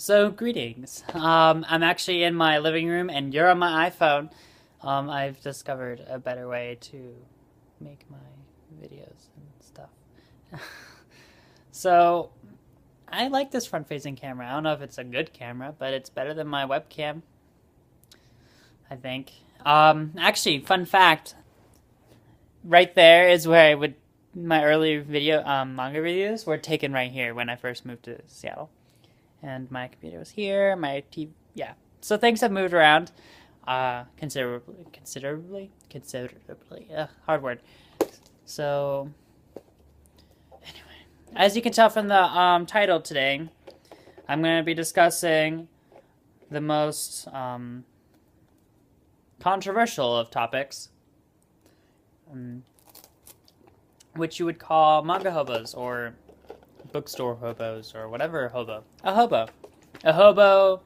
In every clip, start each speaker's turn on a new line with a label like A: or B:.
A: So, greetings. I'm actually in my living room and you're on my iPhone. I've discovered a better way to make my videos and stuff. So, I like this front facing camera. I don't know if it's a good camera, but it's better than my webcam, I think. Actually, fun fact right there is where my early manga videos were taken right here when I first moved to Seattle. And my computer was here. My TV, yeah. So things have moved around, considerably. Hard word. So anyway, as you can tell from the title today, I'm going to be discussing the most controversial of topics, which you would call manga hobos or bookstore hobos or whatever hobo. A hobo. A hobo.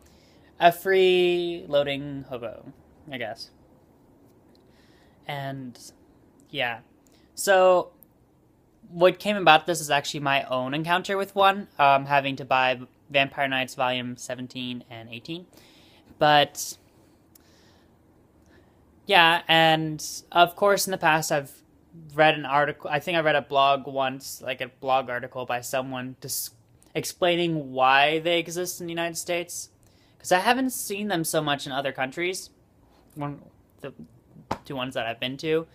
A: A free loading hobo, I guess. And yeah. So what came about this is actually my own encounter with one, having to buy Vampire Knights Volume 17 and 18. But yeah, and of course in the past I've read an article. I think I read a blog once, like a blog article by someone explaining why they exist in the United States, because I haven't seen them so much in other countries. The two ones that I've been to,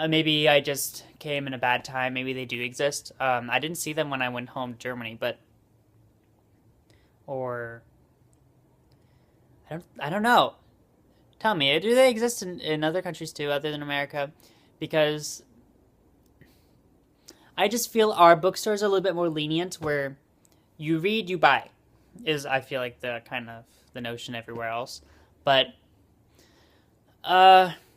A: maybe I just came in a bad time. Maybe they do exist. I didn't see them when I went home to Germany, or I don't know. Tell me, do they exist in other countries too, other than America? Because I just feel our bookstores are a little bit more lenient, where you read, you buy, is I feel like the kind of the notion everywhere else. But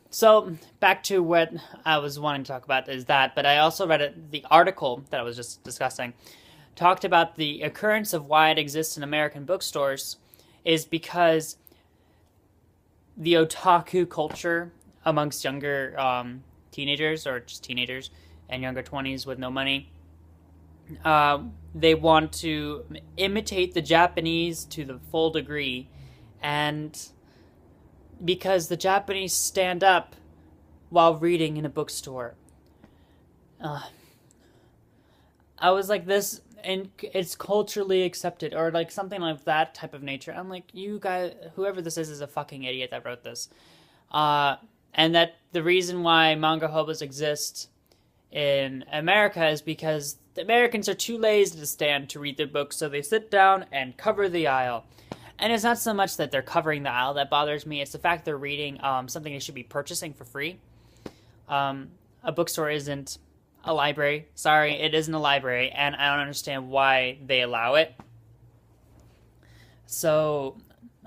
A: so back to what I was wanting to talk about is that, but I also read the article that I was just discussing talked about the occurrence of why it exists in American bookstores is because the otaku culture amongst younger teenagers, or just teenagers and younger 20s with no money, they want to imitate the Japanese to the full degree, and because the Japanese stand up while reading in a bookstore, I was like, this, and it's culturally accepted, or like something like that type of nature. I'm like, you guys, whoever this is a fucking idiot that wrote this. And that the reason why manga hobos exist in America is because the Americans are too lazy to stand to read their books, so they sit down and cover the aisle. And it's not so much that they're covering the aisle that bothers me, it's the fact they're reading something they should be purchasing for free. A bookstore isn't a library. Sorry, it isn't a library, and I don't understand why they allow it. So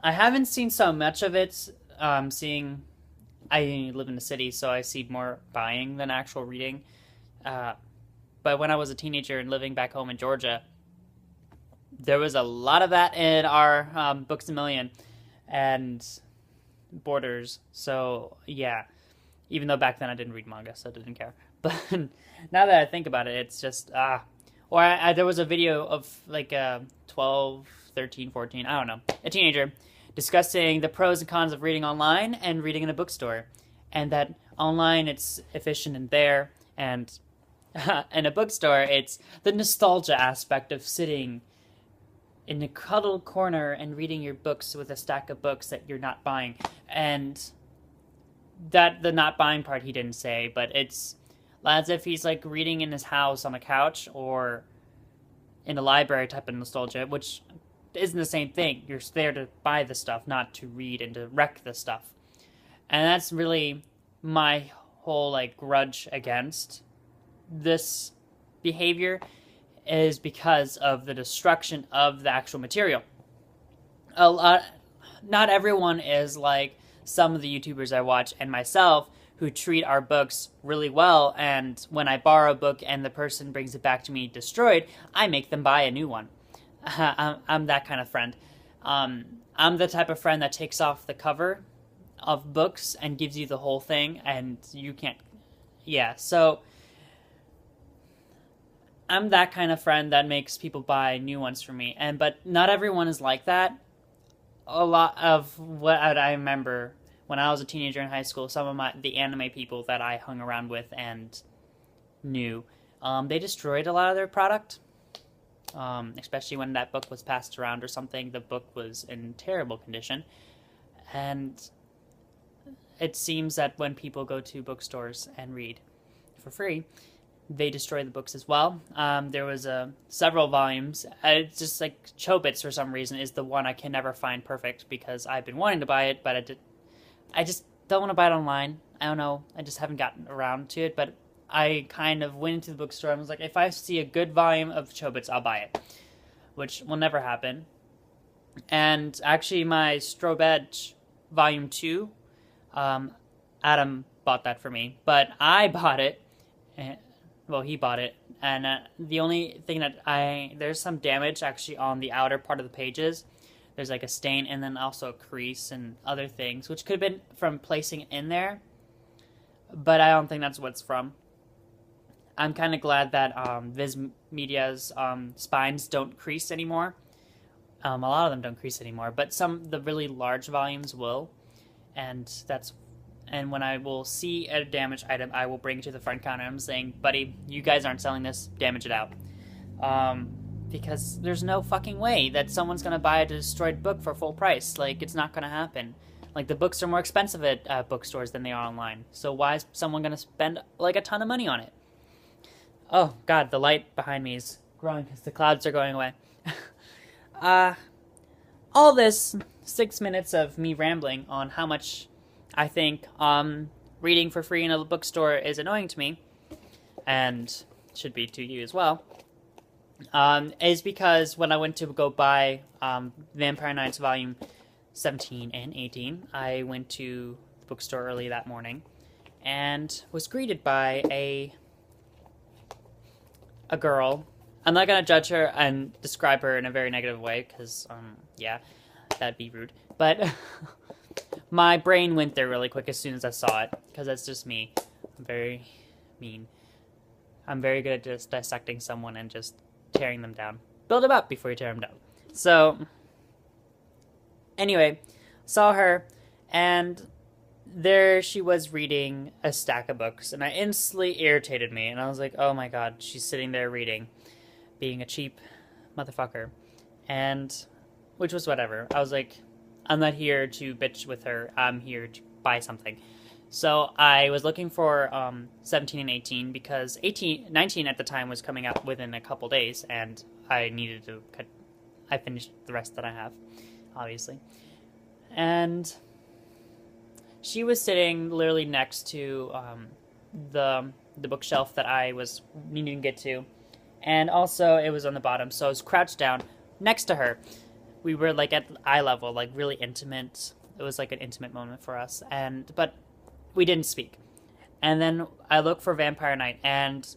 A: I haven't seen so much of it. I live in the city, so I see more buying than actual reading. But when I was a teenager and living back home in Georgia, there was a lot of that in our Books a Million and Borders. So yeah, even though back then I didn't read manga, so I didn't care. But now that I think about it, it's just there was a video of like 12, 13, 14, I don't know, a teenager discussing the pros and cons of reading online and reading in a bookstore, and that online it's efficient and there, and in a bookstore it's the nostalgia aspect of sitting in a cuddled corner and reading your books with a stack of books that you're not buying. And that the not buying part he didn't say, but it's as if he's like reading in his house on a couch or in a library type of nostalgia, which isn't the same thing. You're there to buy the stuff, not to read and to wreck the stuff. And that's really my whole like grudge against this behavior, is because of the destruction of the actual material. Not everyone is like some of the YouTubers I watch and myself, who treat our books really well, and when I borrow a book and the person brings it back to me destroyed, I make them buy a new one. I'm that kind of friend. I'm the type of friend that takes off the cover of books and gives you the whole thing, and you can't. Yeah, so I'm that kind of friend that makes people buy new ones for me, but not everyone is like that. A lot of what I remember when I was a teenager in high school, some of the anime people that I hung around with and knew, they destroyed a lot of their product. Especially when that book was passed around or something, the book was in terrible condition. And it seems that when people go to bookstores and read for free, they destroy the books as well. There was several volumes. It's just like Chobits for some reason is the one I can never find perfect because I've been wanting to buy it, but I just don't want to buy it online. I don't know. I just haven't gotten around to it, but I kind of went into the bookstore and was like, if I see a good volume of Chobits, I'll buy it, which will never happen. And actually, my Strobe Edge Volume 2, Adam bought that for me, but I bought it. Well, he bought it, and the only thing that there's some damage actually on the outer part of the pages. There's like a stain and then also a crease and other things, which could have been from placing it in there, but I don't think that's what it's from. I'm kind of glad that Viz Media's spines don't crease anymore. A lot of them don't crease anymore, but the really large volumes will, and when I will see a damaged item, I will bring it to the front counter. I'm saying, buddy, you guys aren't selling this. Damage it out. Because there's no fucking way that someone's going to buy a destroyed book for full price. Like, it's not going to happen. Like, the books are more expensive at bookstores than they are online. So why is someone going to spend, like, a ton of money on it? Oh, God, the light behind me is growing because the clouds are going away. All this 6 minutes of me rambling on how much I think reading for free in a bookstore is annoying to me, and should be to you as well, is because when I went to go buy Vampire Knights Volume 17 and 18, I went to the bookstore early that morning and was greeted by a girl. I'm not going to judge her and describe her in a very negative way, because, yeah, that'd be rude. But my brain went there really quick as soon as I saw it, because that's just me. I'm very mean. I'm very good at just dissecting someone and just tearing them down. Build them up before you tear them down. So, anyway, saw her, and there she was reading a stack of books, and it instantly irritated me, and I was like, oh my god, she's sitting there reading, being a cheap motherfucker, and, which was whatever. I was like, I'm not here to bitch with her, I'm here to buy something. So I was looking for 17 and 18, because 19 at the time was coming out within a couple days, and I needed to I finished the rest that I have, obviously. And she was sitting literally next to the bookshelf that I was needing to get to, and also it was on the bottom, so I was crouched down next to her. We were like at eye level, like really intimate. It was like an intimate moment for us, but we didn't speak. And then I looked for Vampire Knight, and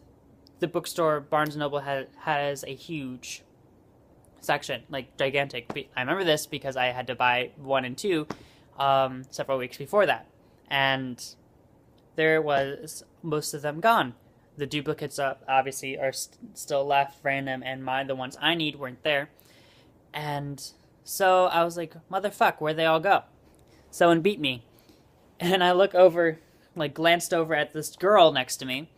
A: the bookstore, Barnes & Noble, has a huge section, like gigantic. I remember this because I had to buy 1 and 2 several weeks before that, and there was most of them gone. The duplicates obviously are still left random, and the ones I need weren't there. And so I was like, motherfuck, where'd they all go? Someone beat me. And I look over, like glanced over at this girl next to me,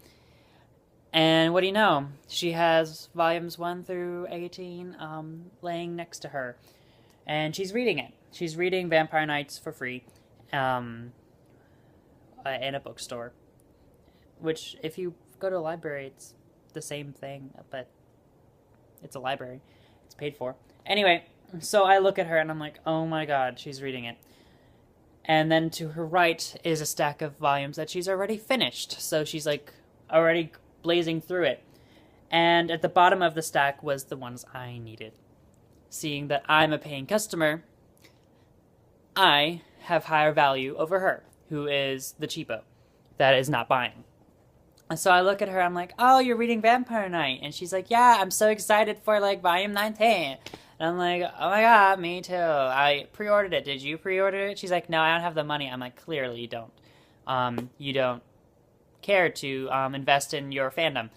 A: and what do you know? She has volumes 1 through 18 laying next to her, and she's reading it. She's reading Vampire Knights for free in a bookstore, which if you go to a library, it's the same thing, but it's a library. It's paid for. Anyway, so I look at her and I'm like, oh my god, she's reading it. And then to her right is a stack of volumes that she's already finished. So she's like already blazing through it. And at the bottom of the stack was the ones I needed. Seeing that I'm a paying customer, I have higher value over her, who is the cheapo that is not buying. And so I look at her, I'm like, oh, you're reading Vampire Knight. And she's like, yeah, I'm so excited for like volume 19. And I'm like, oh my god, me too. I pre-ordered it. Did you pre-order it? She's like, no, I don't have the money. I'm like, clearly you don't. You don't care to invest in your fandom.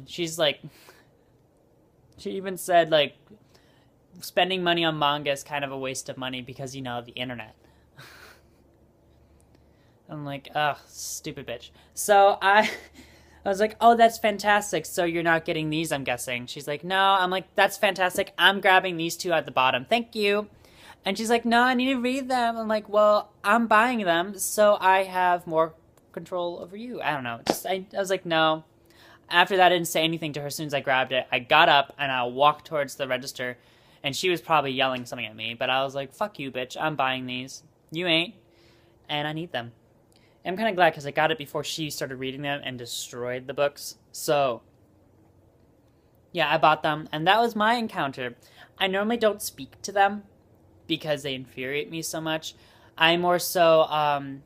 A: She's like, she even said, like, spending money on manga is kind of a waste of money because, you know, the internet. I'm like, ugh, stupid bitch. So I was like, oh, that's fantastic. So you're not getting these, I'm guessing. She's like, no. I'm like, that's fantastic. I'm grabbing these two at the bottom. Thank you. And she's like, no, I need to read them. I'm like, well, I'm buying them, so I have more control over you. I don't know. I was like, no. After that, I didn't say anything to her as soon as I grabbed it. I got up and I walked towards the register, and she was probably yelling something at me, but I was like, fuck you, bitch. I'm buying these. You ain't. And I need them. I'm kind of glad because I got it before she started reading them and destroyed the books. So, yeah, I bought them, and that was my encounter. I normally don't speak to them because they infuriate me so much. I more so, I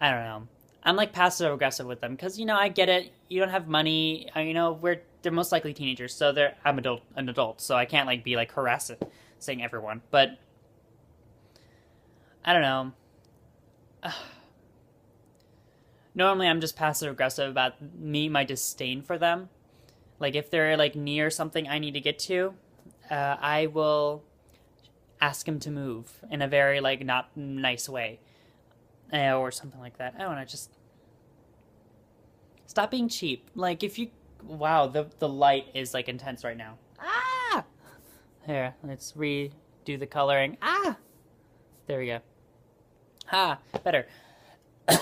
A: don't know. I'm like passive aggressive with them because, you know, I get it. You don't have money. You know, they're most likely teenagers, so I'm an adult, so I can't like be like harassing everyone. But I don't know. Normally, I'm just passive aggressive about my disdain for them. Like if they're like near something I need to get to, I will ask him to move in a very like not nice way, or something like that. I don't know. Just stop being cheap. Like if you, wow, the light is like intense right now. Ah, here, let's redo the coloring. Ah, there we go. Ah, better.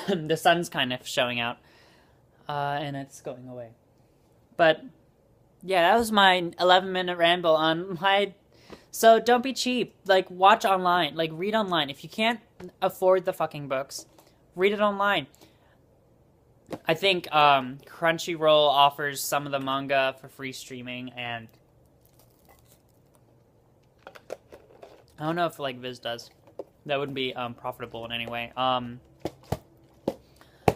A: The sun's kind of showing out, and it's going away. But yeah, that was my 11-minute ramble on my. So don't be cheap. Like watch online. Like read online. If you can't afford the fucking books, read it online. I think Crunchyroll offers some of the manga for free streaming, and I don't know if like Viz does. That wouldn't be profitable in any way.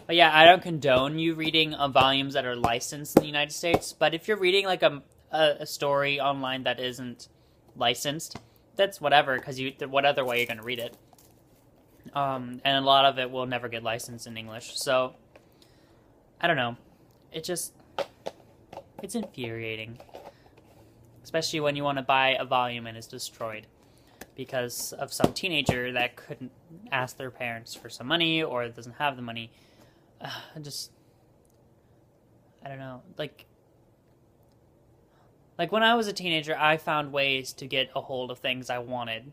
A: But yeah, I don't condone you reading volumes that are licensed in the United States. But if you're reading like a story online that isn't licensed, that's whatever. Because what other way you're gonna read it? And a lot of it will never get licensed in English. So I don't know. It's infuriating, especially when you want to buy a volume and it's destroyed because of some teenager that couldn't ask their parents for some money or doesn't have the money. I don't know. Like when I was a teenager, I found ways to get a hold of things I wanted.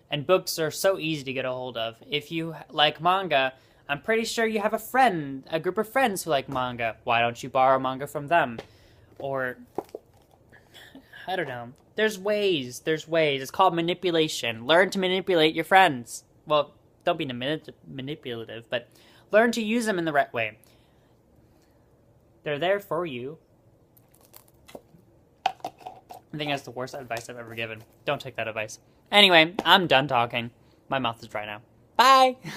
A: And books are so easy to get a hold of. If you like manga, I'm pretty sure you have a group of friends who like manga. Why don't you borrow manga from them? Or, I don't know. There's ways. It's called manipulation. Learn to manipulate your friends. Well, don't be manipulative, but learn to use them in the right way. They're there for you. I think that's the worst advice I've ever given. Don't take that advice. Anyway, I'm done talking. My mouth is dry now. Bye!